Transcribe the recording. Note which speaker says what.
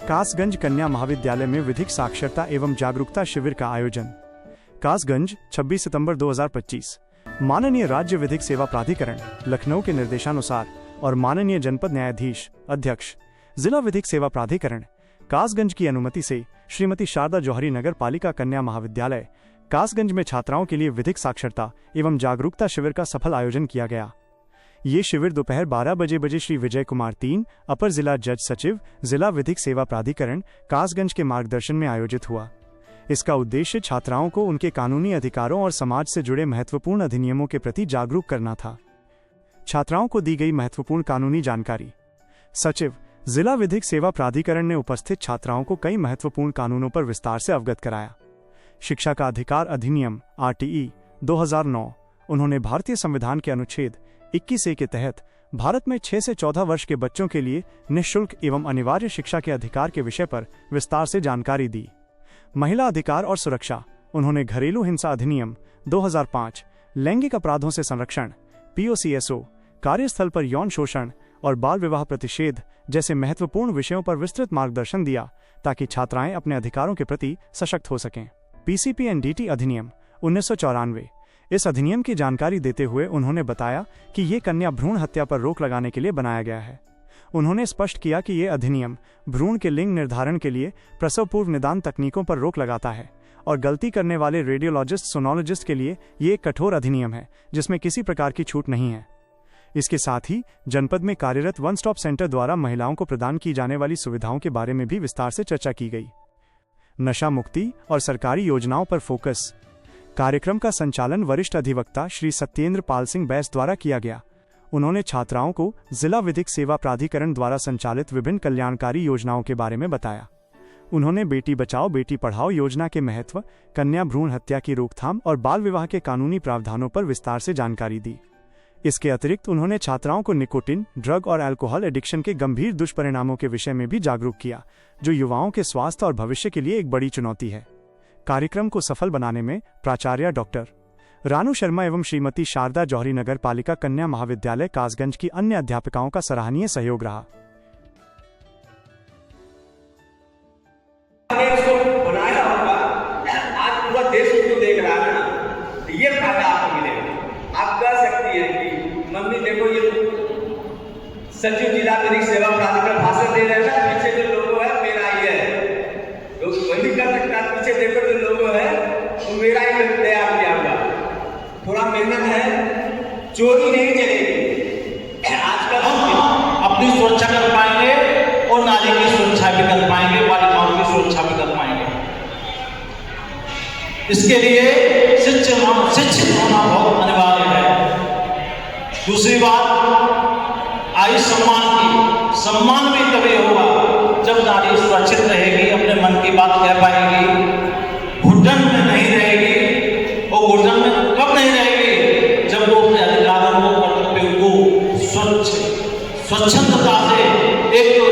Speaker 1: कासगंज कन्या महाविद्यालय में विधिक साक्षरता एवं जागरूकता शिविर का आयोजन। कासगंज 26 सितंबर 2025। माननीय राज्य विधिक सेवा प्राधिकरण लखनऊ के निर्देशानुसार और माननीय जनपद न्यायाधीश अध्यक्ष जिला विधिक सेवा प्राधिकरण कासगंज की अनुमति से श्रीमती शारदा जौहरी नगर पालिका कन्या महाविद्यालय कासगंज में छात्राओं के लिए विधिक साक्षरता एवं जागरूकता शिविर का सफल आयोजन किया गया। ये शिविर दोपहर 12 बजे श्री विजय कुमार 3 अपर जिला जज सचिव जिला विधिक सेवा प्राधिकरण कासगंज के मार्गदर्शन में आयोजित हुआ। इसका उद्देश्य छात्राओं को उनके कानूनी अधिकारों और समाज से जुड़े महत्वपूर्ण अधिनियमों के प्रति जागरूक करना था। छात्राओं को दी गई महत्वपूर्ण कानूनी जानकारी। सचिव जिला विधिक सेवा प्राधिकरण ने उपस्थित छात्राओं को कई महत्वपूर्ण कानूनों पर विस्तार से अवगत कराया। शिक्षा का अधिकार अधिनियम RTE 2009। उन्होंने भारतीय संविधान के अनुच्छेद 21A के तहत भारत में 6 से 14 वर्ष के बच्चों के लिए निःशुल्क एवं अनिवार्य शिक्षा के अधिकार के विषय पर विस्तार से जानकारी दी। महिला अधिकार और सुरक्षा। उन्होंने घरेलू हिंसा अधिनियम 2005, लैंगिक अपराधों से संरक्षण POCSO, कार्यस्थल पर यौन शोषण और बाल विवाह प्रतिषेध जैसे महत्वपूर्ण विषयों पर विस्तृत मार्गदर्शन दिया ताकि छात्राएं अपने अधिकारों के प्रति सशक्त हो सकें। PCPNDT अधिनियम 1994। इस अधिनियम की जानकारी देते हुए उन्होंने बताया कि ये कन्या भ्रूण हत्या पर रोक लगाने के लिए बनाया गया है। उन्होंने स्पष्ट किया कि ये अधिनियम भ्रूण के लिंग निर्धारण के लिए प्रसव पूर्व निदान तकनीकों पर रोक लगाता है और गलती करने वाले रेडियोलॉजिस्ट सोनोलॉजिस्ट के लिए ये एक कठोर अधिनियम है जिसमें किसी प्रकार की छूट नहीं है। इसके साथ ही जनपद में कार्यरत वन स्टॉप सेंटर द्वारा महिलाओं को प्रदान की जाने वाली सुविधाओं के बारे में भी विस्तार से चर्चा की गई। नशा मुक्ति और सरकारी योजनाओं पर फोकस। कार्यक्रम का संचालन वरिष्ठ अधिवक्ता श्री सत्येंद्र पाल सिंह बैस द्वारा किया गया। उन्होंने छात्राओं को जिला विधिक सेवा प्राधिकरण द्वारा संचालित विभिन्न कल्याणकारी योजनाओं के बारे में बताया। उन्होंने बेटी बचाओ बेटी पढ़ाओ योजना के महत्व, कन्या भ्रूण हत्या की रोकथाम और बाल विवाह के कानूनी प्रावधानों पर विस्तार से जानकारी दी। इसके अतिरिक्त उन्होंने छात्राओं को निकोटिन, ड्रग और अल्कोहल एडिक्शन के गंभीर दुष्परिणामों के विषय में भी जागरूक किया, जो युवाओं के स्वास्थ्य और भविष्य के लिए एक बड़ी चुनौती है। कार्यक्रम को सफल बनाने में प्राचार्य डॉक्टर रानू शर्मा एवं श्रीमती शारदा जौहरी नगर पालिका कन्या महाविद्यालय कासगंज की अन्य अध्यापिकाओं का सराहनीय सहयोग रहा।
Speaker 2: बनाया होगा, आज पूरा देश उसको देख रहा है ना, ये फायदा आपको मिलेगा। आप कह सकती है कि मम्मी देखो ये सचिव जिला विधिक सेवा प्राधिकरण भाषण दे रहे हैं ना, पीछे जो लोगो है मेरा ही है, तो वही कर सकता है। पीछे देखो जो लोगो है वो मेरा ही तैयार किया हुआ, थोड़ा मेहनत है, चोरी नहीं चलेगी। आजकल
Speaker 3: हम अपनी सुरक्षा कर पाएंगे और नारी की सुरक्षा भी कर पाएंगे, बालिकाओं की सुरक्षा भी कर पाएंगे। इसके लिए शिक्षित होना बहुत अनिवार्य है। दूसरी बात, आयु सम्मान भी तभी होगा जब नारी सुरक्षित रहेगी, अपने मन की बात कह पाएगी, घुटन में नहीं रहेगी। और घुटन में कब नहीं रहेगी? जब वो अपने अधिकारों को, कर्तव्यों को स्वच्छंदता से एक तो